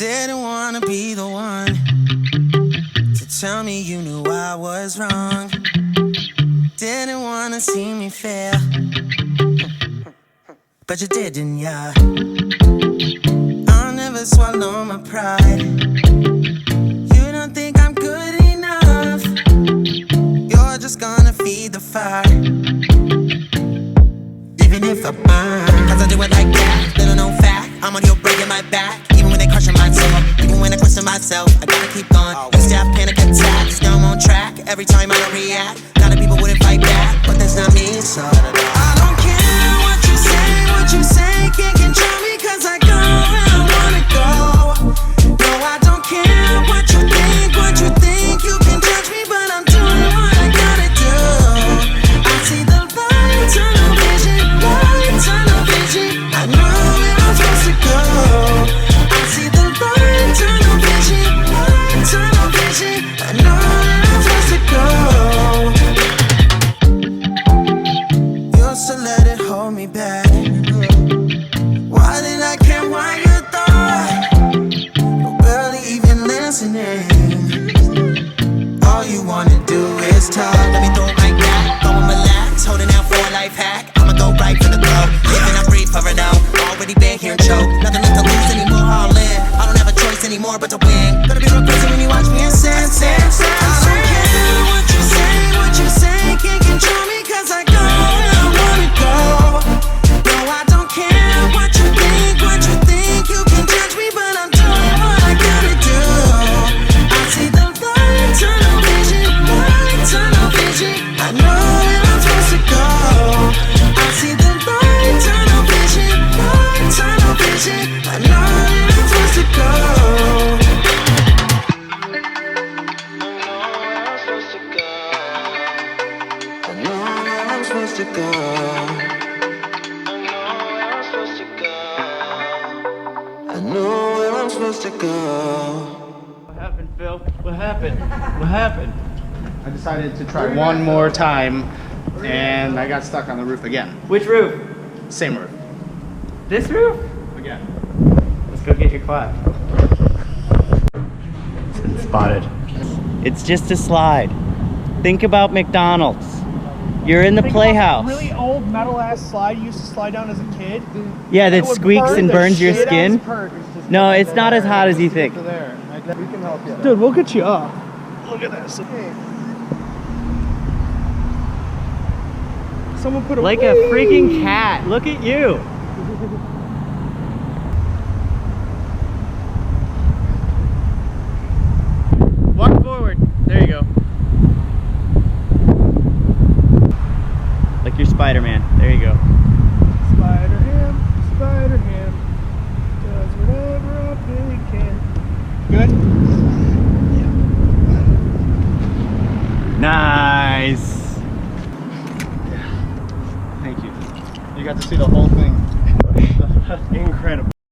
Didn't wanna be the one to tell me you knew I was wrong. Didn't wanna see me fail, but you did, didn't ya? I'll never swallow my pride. You don't think I'm good enough. You're just gonna feed the fire. Even if I burn, cause I do it like that. Little known fact, I'm on your breaking my back. Even when they crushing my soul, even when I question myself, I gotta keep going. Used to have panic attacks, now I'm on track. Every time I don't react, a lot of people wouldn't fight back, but that's not me, so I don't care what you say, can't control me cause I go where I wanna go. No, I don't care what you think, you can judge me, but I'm doing what I gotta do. I see the light, tunnel vision, I know where I'm supposed to go. I see the light, tunnel vision, I know where I'm supposed to go. Used to let it hold me back. Why did I care what you thought? You're barely even listening. All you wanna do is talk. Let me throw it right back, go and relax. Holding out for a life hack. I'ma go right for the glow. Living I breathe for it now. Already been here and choke. Nothing left to lose anymore, all in. I don't have a choice anymore but to win. Gotta be real crazy when you watch me and sin. I don't care what you say, can't control me cause I go where I wanna go. No, I don't care what you think, you can judge me, but I'm doing what I gotta do. I see the light, tunnel vision, I know where I'm supposed to go. I see the light, tunnel vision, I know where I'm supposed to go. I know where I'm supposed to go. I know where I'm supposed to go. What happened, Phil? What happened? What happened? I decided to try one more time, and I got stuck on the roof again. Which roof? Same roof. This roof? Again. Let's go get your quad. It's been spotted. It's just a slide. Think about McDonald's. You're in the playhouse. Really old metal ass slide you used to slide down as a kid. Yeah, that would squeaks burn and the burns your shit out skin. of perk. No, it's not as hot as you think. We can help you. Dude, we'll get you up. Look at this. Okay. Someone put a Like a freaking cat. Look at you. Walk forward. There you go. Like you're Spider-Man. There you go. Spider-Ham does whatever a pig can. Good? Nice. Thank you. You got to see the whole thing. Incredible.